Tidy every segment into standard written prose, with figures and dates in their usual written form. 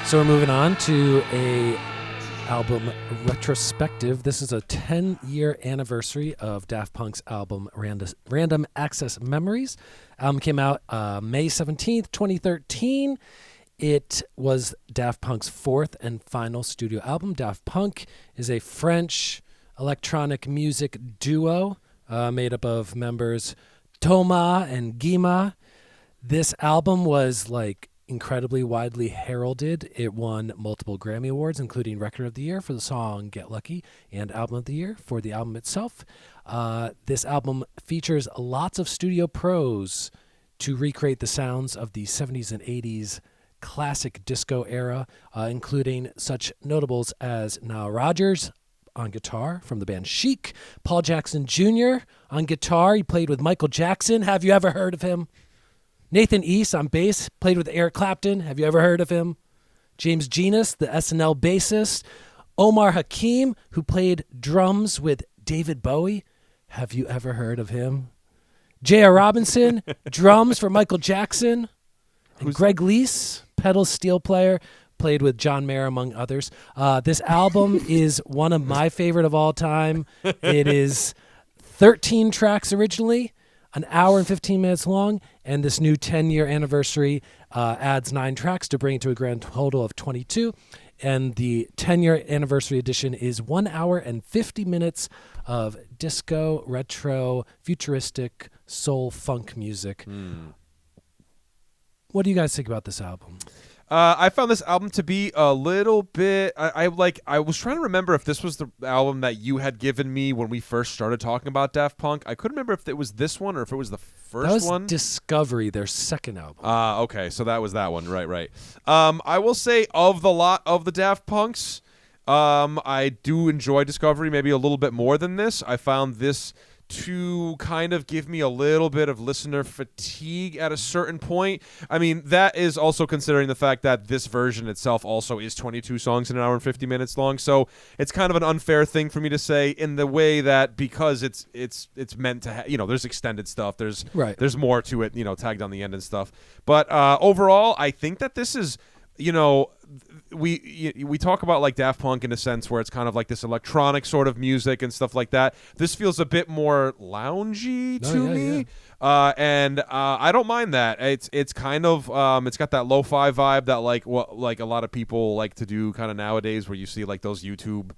So we're moving on to a album retrospective. This is a 10-year anniversary of Daft Punk's album Random Access Memories. Album came out May 17th, 2013. It was Daft Punk's fourth and final studio album. Daft Punk is a French electronic music duo made up of members Thomas and Guima. This album was incredibly widely heralded. It won multiple Grammy Awards, including Record of the Year for the song Get Lucky and Album of the Year for the album itself. This album features lots of studio pros to recreate the sounds of the 70s and 80s classic disco era, including such notables as Nile Rodgers on guitar from the band Chic, Paul Jackson Jr. on guitar. He played with Michael Jackson. Have you ever heard of him? Nathan East on bass, played with Eric Clapton. Have you ever heard of him? James Genus, the SNL bassist. Omar Hakim, who played drums with David Bowie. Have you ever heard of him? J.R. Robinson, drums for Michael Jackson. And Greg Leese, pedal steel player, played with John Mayer, among others. This album is one of my favorite of all time. It is 13 tracks originally, an hour and 15 minutes long, and this new 10-year anniversary adds 9 tracks to bring it to a grand total of 22. And the 10-year anniversary edition is 1 hour and 50 minutes of disco, retro, futuristic, soul, funk music. What do you guys think about this album? I found this album to be a little bit. I was trying to remember if this was the album that you had given me when we first started talking about Daft Punk. I couldn't remember if it was this one or if it was the first one. Discovery, their second album. Okay, so that was that one. Right. I will say of the lot of the Daft Punks, I do enjoy Discovery maybe a little bit more than this. I found this to kind of give me a little bit of listener fatigue at a certain point. I mean, that is also considering the fact that this version itself also is 22 songs in an hour and 50 minutes long. So it's kind of an unfair thing for me to say in the way that because it's meant to there's extended stuff. There's more to it, tagged on the end and stuff. But overall, I think that this is, we talk about like Daft Punk in a sense where it's kind of like this electronic sort of music and stuff like that. This feels a bit more loungy to me. Yeah. And I don't mind that. It's kind of it's got that lo-fi vibe that like a lot of people like to do kind of nowadays, where you see like those YouTube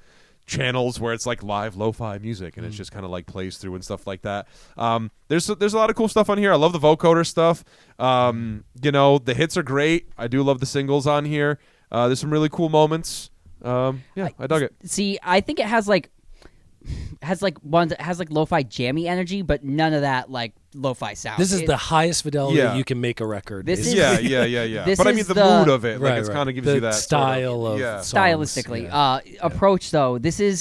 channels where it's like live lo-fi music and it's just kind of like plays through and stuff like that. There's a lot of cool stuff on here. I love the vocoder stuff. The hits are great. I do love the singles on here. There's some really cool moments. I dug it. See, I think it has lo-fi jammy energy, but none of that like lo-fi sound. This is the highest fidelity you can make a record. This is But I mean the mood of it, like it kind of gives you that style sort of songs, stylistically approach. Though this is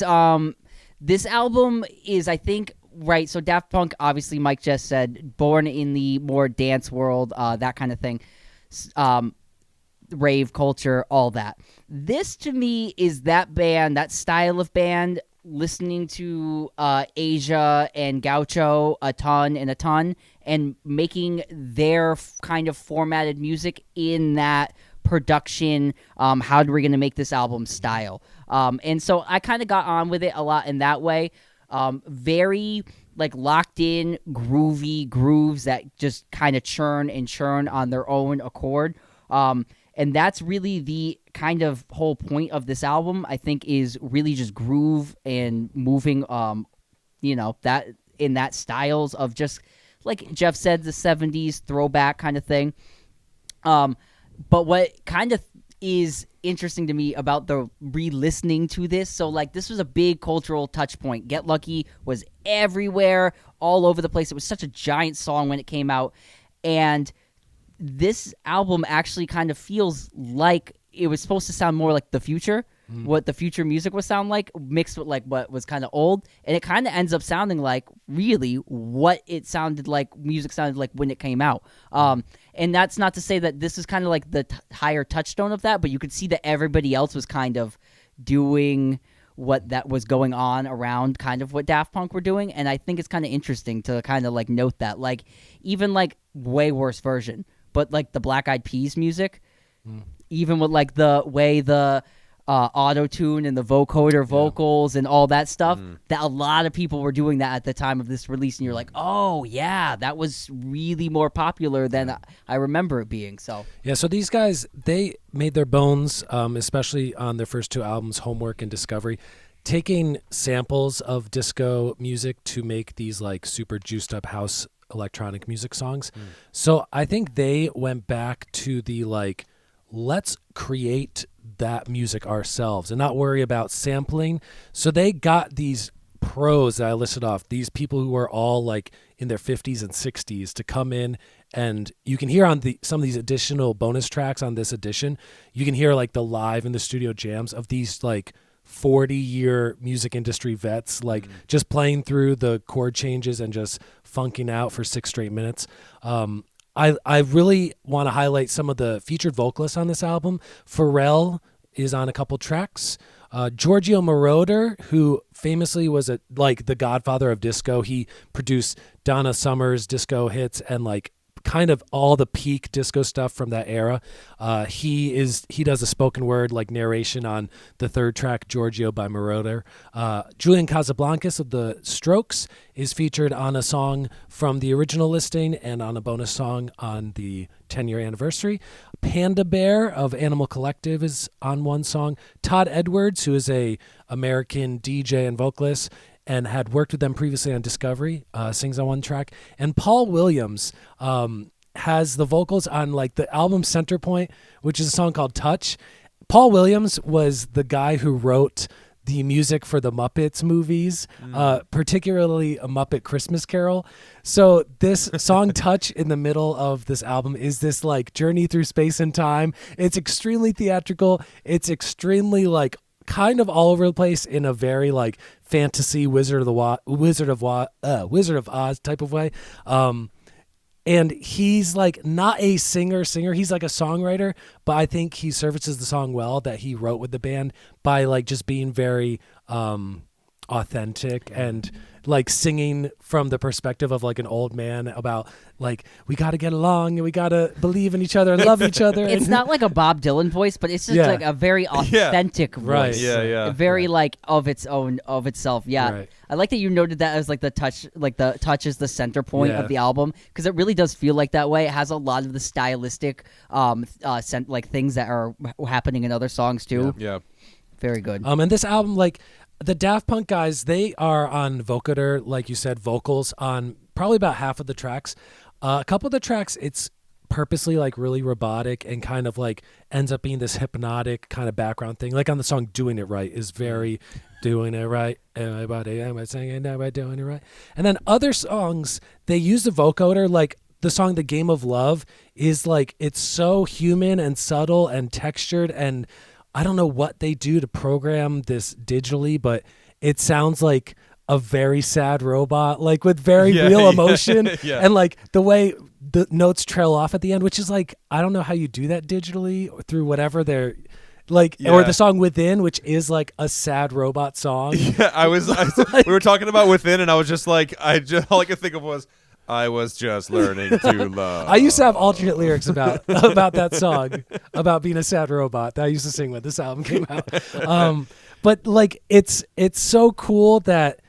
this album is, I think, right. So Daft Punk, obviously, Mike just said, born in the more dance world, that kind of thing. Rave culture, all that. This to me is that band, that style of band, listening to Asia and Gaucho a ton, and making their kind of formatted music in that production, how are we going to make this album style. And so I kind of got on with it a lot in that way. Very like locked in, groovy grooves that just kind of churn on their own accord. And that's really the kind of whole point of this album, I think, is really just groove and moving, that in that styles of just, like Jeff said, the 70s throwback kind of thing. But what kind of is interesting to me about the re-listening to this, so like this was a big cultural touch point. Get Lucky was everywhere, all over the place. It was such a giant song when it came out. And this album actually kind of feels like it was supposed to sound more like the future, what the future music would sound like, mixed with like what was kind of old, and it kind of ends up sounding like really what it sounded like, music sounded like when it came out. And that's not to say that this is kind of like the higher touchstone of that, but you could see that everybody else was kind of doing what that was going on around kind of what Daft Punk were doing, and I think it's kind of interesting to kind of like note that, like even like way worse version, but like the Black Eyed Peas music even with like the way the auto-tune and the vocoder vocals and all that stuff, that a lot of people were doing that at the time of this release, and you're like, oh yeah, that was really more popular than I remember it being. So yeah, so these guys, they made their bones, especially on their first 2 albums, Homework and Discovery, taking samples of disco music to make these like super juiced up house electronic music songs. So I think they went back to the like, let's create that music ourselves and not worry about sampling. So they got these pros that I listed off, these people who are all like in their 50s and 60s to come in, and you can hear on some of these additional bonus tracks on this edition, you can hear like the live in the studio jams of these like 40-year music industry vets, like just playing through the chord changes and just funking out for 6 straight minutes. I really want to highlight some of the featured vocalists on this album. Pharrell is on a couple tracks. Giorgio Moroder, who famously was like the godfather of disco. He produced Donna Summer's disco hits and like kind of all the peak disco stuff from that era. He does a spoken word like narration on the 3rd track, Giorgio by Moroder. Julian Casablancas of the Strokes is featured on a song from the original listing and on a bonus song on the 10-year anniversary. Panda Bear of Animal Collective is on one song. Todd Edwards, who is a American DJ and vocalist and had worked with them previously on Discovery, sings on one track. And Paul Williams has the vocals on like the album Center Point, which is a song called Touch. Paul Williams was the guy who wrote the music for the Muppets movies, particularly A Muppet Christmas Carol. So this song Touch in the middle of this album is this like journey through space and time. It's extremely theatrical. It's extremely like kind of all over the place in a very like fantasy Wizard of Oz type of way. And he's like not a singer. He's like a songwriter, but I think he services the song well that he wrote with the band by like just being very authentic and like singing from the perspective of like an old man about like, we got to get along and we got to believe in each other and love each other. It's not like a Bob Dylan voice, but it's just like a very authentic voice. Right. Yeah. Very like of itself. Yeah. Right. I like that you noted that as like the touch is the center point of the album, because it really does feel like that way. It has a lot of the stylistic like things that are happening in other songs too. Yeah. Very good. And this album, like the Daft Punk guys, they are on vocoder, like you said, vocals on probably about half of the tracks. A couple of the tracks, it's purposely like really robotic and kind of like ends up being this hypnotic kind of background thing. Like on the song Doing It Right is very doing it right. Everybody, am I singing? Am I doing it right? And then other songs, they use the vocoder. Like the song The Game of Love is like, it's so human and subtle and textured, and I don't know what they do to program this digitally, but it sounds like a very sad robot, like with very real emotion. And like the way the notes trail off at the end, which is like, I don't know how you do that digitally or through whatever they're like, or the song Within, which is like a sad robot song. Yeah, we were talking about Within, and I was just like, all I could think of was, I was just learning to love. I used to have alternate lyrics about that song, about being a sad robot that I used to sing when this album came out. But like, it's so cool that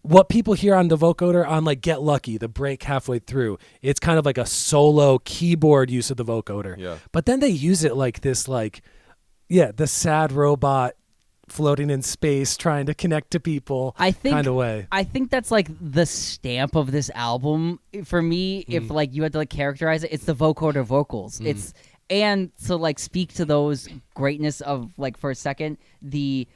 what people hear on the vocoder on like Get Lucky, the break halfway through, it's kind of like a solo keyboard use of the vocoder. Yeah. But then they use it like this, like, the sad robot floating in space trying to connect to people kind of way. I think that's like the stamp of this album for me. If like you had to like characterize it, it's the vocoder vocals. It's, and to like speak to those greatness of like for a second, the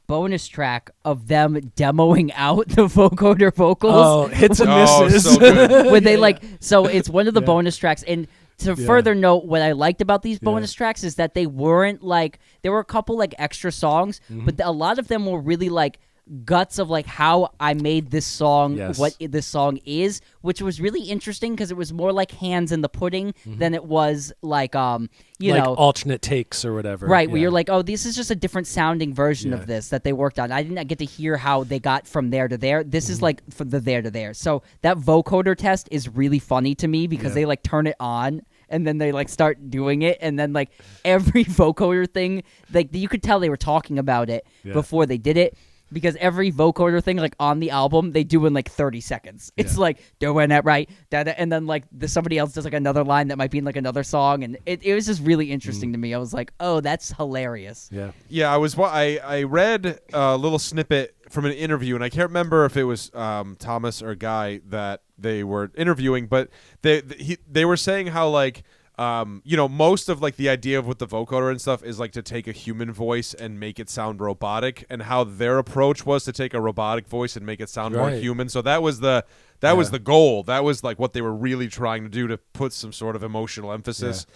bonus track of them demoing out the vocoder vocals. Oh, hits and misses. So good. When they like, so it's one of the bonus tracks. And to further note, what I liked about these bonus tracks is that they weren't like, there were a couple like extra songs, but a lot of them were really like guts of like how I made this song, what this song is, which was really interesting because it was more like hands in the pudding than it was like you like know, alternate takes or whatever. Right, where you're like, oh, this is just a different sounding version of this that they worked on. I didn't get to hear how they got from there to there. This is like from the there to there. So that vocoder test is really funny to me because they like turn it on and then they like start doing it, and then like every vocoder thing, like you could tell they were talking about it before they did it. Because every vocoder thing, like on the album, they do in like 30 seconds. It's like doing it right, and then like somebody else does like another line that might be in like another song, and it was just really interesting to me. I was like, oh, that's hilarious. Yeah. I read a little snippet from an interview, and I can't remember if it was Thomas or Guy that they were interviewing, but they were saying how like. Most of like the idea of with the vocoder and stuff is like to take a human voice and make it sound robotic, and how their approach was to take a robotic voice and make it sound more human. So that was the goal. That was like what they were really trying to do, to put some sort of emotional emphasis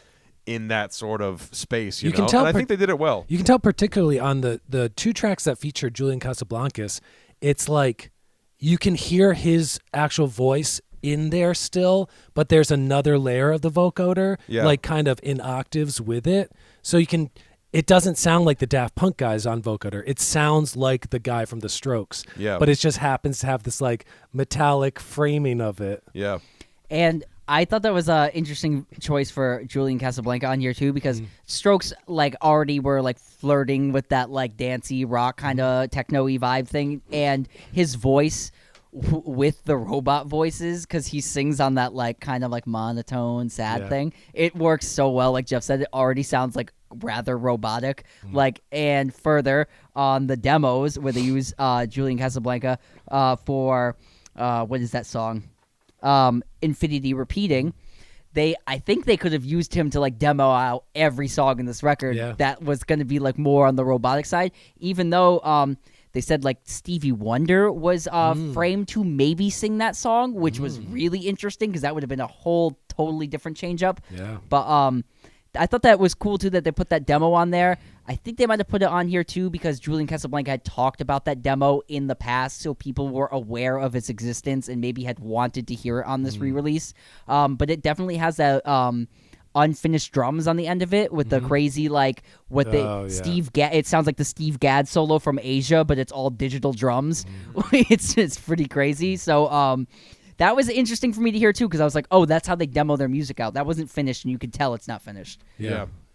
in that sort of space. You know? Can tell, and I think they did it well. You can tell particularly on the 2 tracks that feature Julian Casablancas, it's like you can hear his actual voice in there still, but there's another layer of the vocoder, like kind of in octaves with it. So it doesn't sound like the Daft Punk guys on vocoder. It sounds like the guy from the Strokes. Yeah. But it just happens to have this like metallic framing of it. Yeah. And I thought that was an interesting choice for Julian Casablanca on here too, because Strokes like already were like flirting with that like dancey rock kind of techno-y vibe thing, and his voice with the robot voices, because he sings on that like kind of like monotone sad thing, it works so well. Like Jeff said, it already sounds like rather robotic. Like, and further on the demos where they use Julian Casablanca for what is that song, Infinity Repeating, I think they could have used him to like demo out every song in this record that was going to be like more on the robotic side, even though they said like Stevie Wonder was framed to maybe sing that song, which was really interesting because that would have been a whole totally different change up. Yeah. But I thought that was cool too that they put that demo on there. I think they might have put it on here too because Julian Casablanca had talked about that demo in the past, so people were aware of its existence and maybe had wanted to hear it on this re-release. But it definitely has that unfinished drums on the end of it with the crazy like it sounds like the Steve Gadd solo from Asia, but it's all digital drums. It's pretty crazy. So that was interesting for me to hear too, because I was like, oh, that's how they demo their music out. That wasn't finished, and you could tell it's not finished.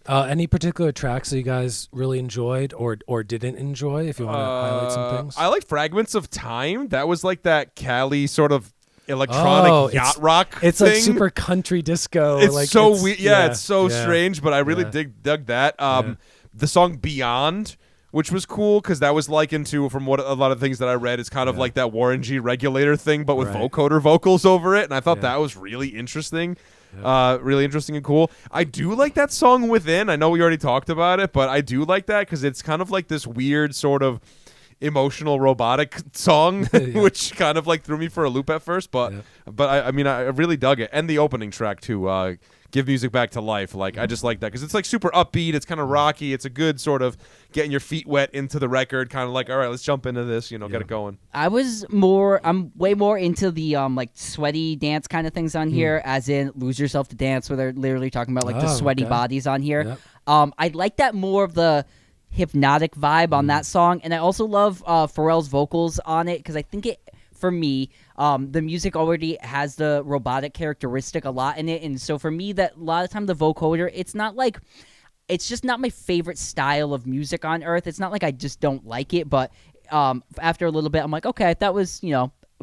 Any particular tracks that you guys really enjoyed or didn't enjoy, if you want to highlight some things? I like Fragments of Time. That was like that Cali sort of electronic yacht rock it's thing. Like super country disco. It's like so weird. It's so strange, but I really dug that. The song Beyond, which was cool because that was likened to, from what a lot of things that I read, it's kind of like that Warren G regulator thing, but with vocoder vocals over it, and I thought that was really interesting. Really interesting and cool. I do like that song Within. I know we already talked about it, but I do like that because it's kind of like this weird sort of emotional robotic song, which kind of like threw me for a loop at first, but I mean I really dug it, and the opening track too, Give Music Back to Life. Like I just like that because it's like super upbeat, it's kind of rocky, it's a good sort of getting your feet wet into the record, kind of like, all right, let's jump into this, get it going. I'm way more into the like sweaty dance kind of things on here, as in Lose Yourself to Dance, where they're literally talking about like the sweaty bodies on here. I like that more of the hypnotic vibe on that song, and I also love Pharrell's vocals on it because I think it, for me, the music already has the robotic characteristic a lot in it, and so for me, that a lot of time the vocoder, it's just not my favorite style of music on earth. It's not like I just don't like it, but after a little bit, I'm like, okay, that was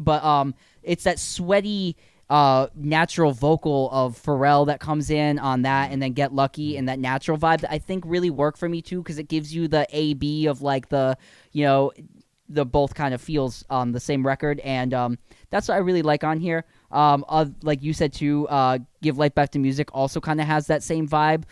but it's that sweaty natural vocal of Pharrell that comes in on that, and then Get Lucky and that natural vibe that I think really work for me too, because it gives you the A-B of like the the both kind of feels on the same record, and that's what I really like on here. Like you said too, Give Life Back to Music also kind of has that same vibe.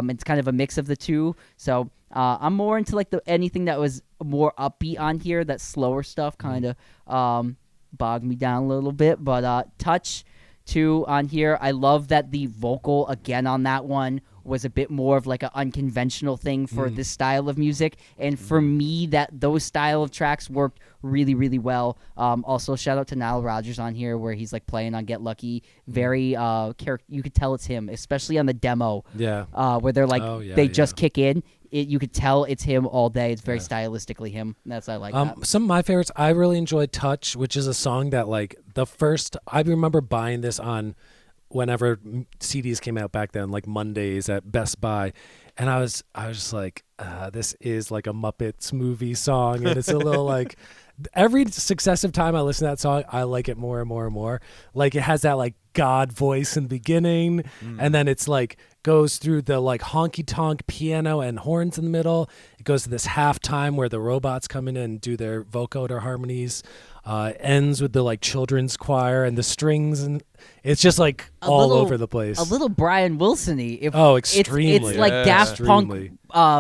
It's kind of a mix of the two, so I'm more into like anything that was more upbeat on here. That slower stuff kind of bogged me down a little bit, but Touch too on here, I love that the vocal again on that one was a bit more of like an unconventional thing for this style of music, and for me, that those style of tracks worked really, really well. Also, shout out to Nile Rodgers on here, where he's like playing on Get Lucky. Very you could tell it's him, especially on the demo. Where they're like they just kick in. You could tell it's him all day. It's very stylistically him. That's I like that. Some of my favorites, I really enjoyed Touch, which is a song that like I remember buying this on whenever CDs came out back then, like Mondays at Best Buy, and I was just like, this is like a Muppets movie song, and it's a little like. Every successive time I listen to that song, I like it more and more and more. Like it has that like God voice in the beginning, and then it's like goes through the like honky tonk piano and horns in the middle. It goes to this halftime where the robots come in and do their vocoder harmonies. Ends with the like children's choir and the strings, and it's just like all over the place. A little Brian Wilson-y. Extremely. It's like Daft Punk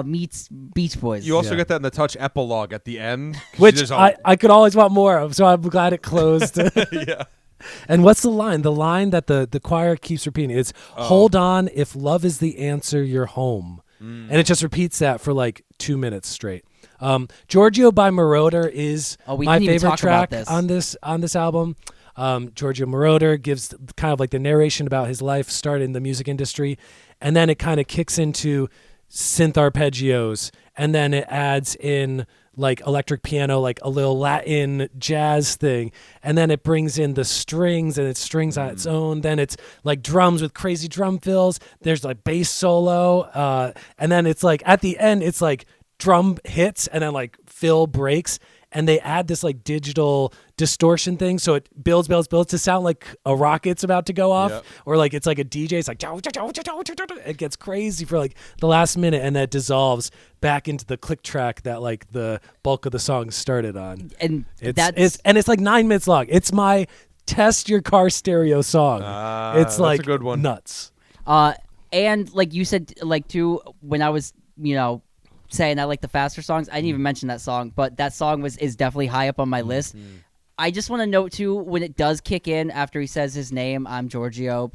meets Beach Boys. You also get that in the Touch epilogue at the end, which I could always want more of. So I'm glad it closed. Yeah. And what's the line? The line that the choir keeps repeating is, "Hold on, if love is the answer, you're home." And it just repeats that for like 2 minutes straight. Giorgio by Moroder is my favorite track on this album. Giorgio Moroder gives kind of like the narration about his life, start in the music industry, and then it kind of kicks into synth arpeggios, and then it adds in like electric piano, like a little Latin jazz thing, and then it brings in the strings, and it strings on its own. Then it's like drums with crazy drum fills. There's like bass solo, and then it's like at the end it's like drum hits and then like fill breaks, and they add this like digital distortion thing, so it builds to sound like a rocket's about to go off, or like it's like a DJ. It's like it gets crazy for like the last minute, and that dissolves back into the click track that like the bulk of the song started on. And it's like 9 minutes long. It's my test your car stereo song. It's like a good one. Nuts. And like you said, like too, when I was saying I like the faster songs, I didn't even mention that song, but that song is definitely high up on my list. I just want to note too, when it does kick in after he says his name, I'm Giorgio,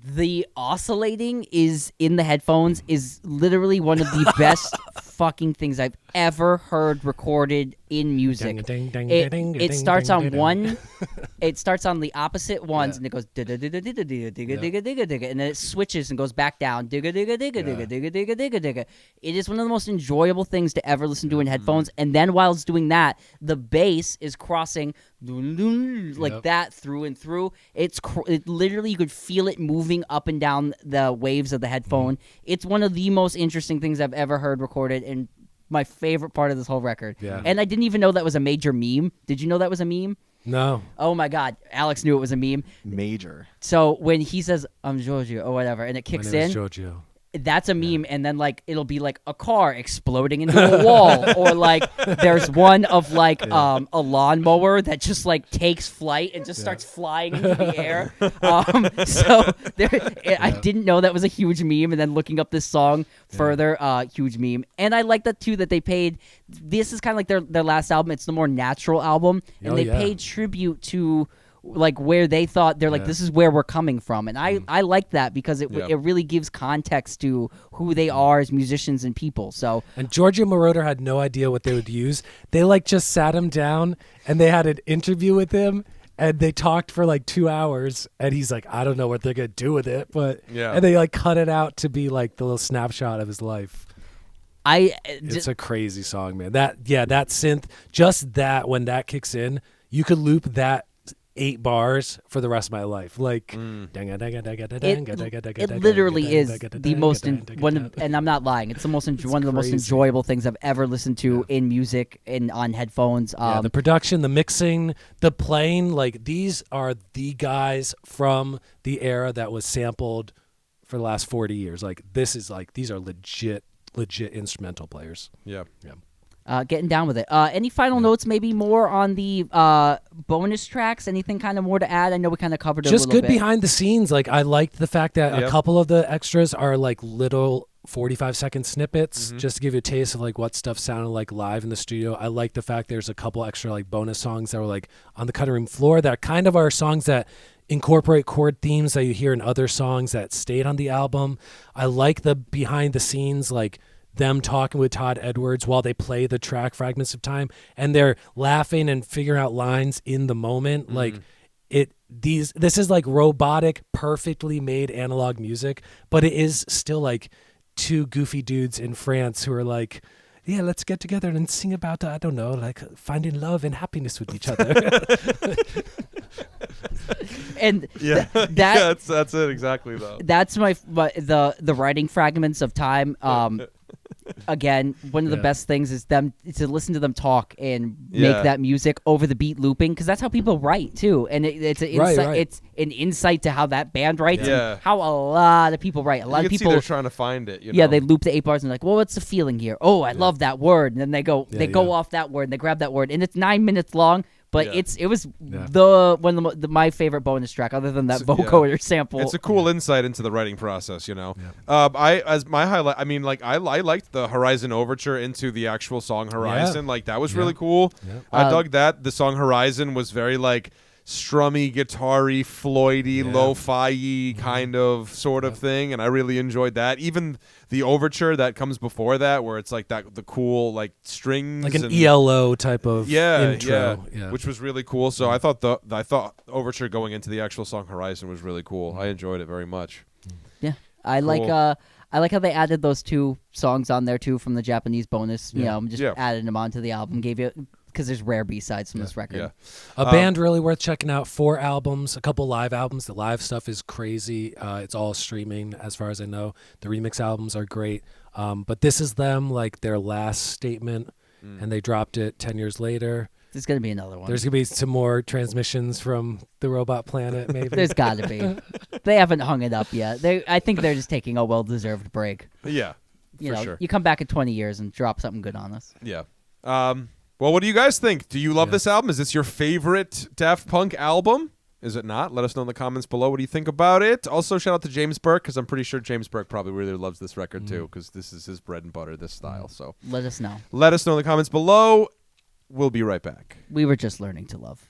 the oscillating is in the headphones is literally one of the best fucking things I've ever heard recorded in music. It starts on one, it starts on the opposite ones, and it goes digga digga digga digga digga digga digga digga, and then it switches and goes back down digga digga digga digga digga digga digga digga. It is one of the most enjoyable things to ever listen to in headphones. And then while it's doing that, the bass is crossing like that through and through. It literally, you could feel it moving up and down the waves of the headphone. It's one of the most interesting things I've ever heard recorded, and my favorite part of this whole record. And I didn't even know that was a major meme. Did you know that was a meme? No. Oh my God, Alex knew it was a meme. Major. So when he says I'm Giorgio or whatever, and it kicks My name in, is Giorgio. that's a meme, and then like it'll be like a car exploding into a wall, or like there's one of like a lawnmower that just like takes flight and just starts flying into the air. So I didn't know that was a huge meme, and then looking up this song further, huge meme. And I like that too, that they paid. This is kind of like their last album. It's the more natural album, and they paid tribute to like where they thought they're like, this is where we're coming from. And I like that because it really gives context to who they are as musicians and people. So, and Giorgio Moroder had no idea what they would use. They like just sat him down and they had an interview with him, and they talked for like 2 hours, and he's like, I don't know what they're gonna do with it, but and they like cut it out to be like the little snapshot of his life. It's a crazy song, man. That synth, just that, when that kicks in, you could loop that 8 bars for the rest of my life. Like it literally is the most and I'm not lying, it's the most one of the most enjoyable things I've ever listened to in music and on headphones. The production, the mixing, the playing, like these are the guys from the era that was sampled for the last 40 years. Like this is like, these are legit instrumental players. Getting down with it. Any final notes, maybe more on the bonus tracks? Anything kind of more to add? I know we kind of covered it a little bit. Just good behind the scenes. Like I liked the fact that a couple of the extras are like little 45-second snippets, just to give you a taste of like what stuff sounded like live in the studio. I like the fact there's a couple extra like bonus songs that were like on the cutting room floor that kind of are songs that incorporate chord themes that you hear in other songs that stayed on the album. I like the behind the scenes, like them talking with Todd Edwards while they play the track Fragments of Time, and they're laughing and figuring out lines in the moment. Like this is like robotic, perfectly made analog music, but it is still like two goofy dudes in France who are like, yeah, let's get together and sing about, I don't know, like finding love and happiness with each other. and Yeah, that that's it exactly though. that's the writing fragments of time. Again, one of the best things is them to listen to them talk and make that music over the beat looping, because that's how people write too, and it's an insight. It's an insight to how that band writes and how a lot of people write. A lot You of can see people they're trying to find it. You know? Yeah, they loop the 8 bars and they're like, well, what's the feeling here? Oh, I love that word, and then they go off that word and they grab that word, and it's 9 minutes long. But it was the one of my favorite bonus track, other than that vocoder sample. It's a cool insight into the writing process, you know. As my highlight, I mean, like I liked the Horizon overture into the actual song Horizon. Like that was really cool. I dug that. The song Horizon was very like strummy, guitar-y, Floyd-y, lo-fi-y kind of sort of thing, and I really enjoyed that. Even the overture that comes before that, where it's like that the cool like strings, like an ELO type of intro, which was really cool. So I thought overture going into the actual song Horizon was really cool. I enjoyed it very much. Yeah, I like how they added those 2 songs on there too from the Japanese bonus. You know, just added them onto the album, gave you. Because there's rare B-sides from this record. Yeah. A band really worth checking out. 4 albums, a couple live albums. The live stuff is crazy. It's all streaming as far as I know. The remix albums are great. But this is them, like their last statement, and they dropped it 10 years later. There's going to be another one. There's going to be some more transmissions from the Robot Planet, maybe. There's got to be. They haven't hung it up yet. I think they're just taking a well-deserved break. Yeah, you know, sure. You come back in 20 years and drop something good on us. Yeah. Well, what do you guys think? Do you love this album? Is this your favorite Daft Punk album? Is it not? Let us know in the comments below. What do you think about it? Also, shout out to James Burke, because I'm pretty sure James Burke probably really loves this record too, because this is his bread and butter, this style. So let us know. Let us know in the comments below. We'll be right back. We were just learning to love.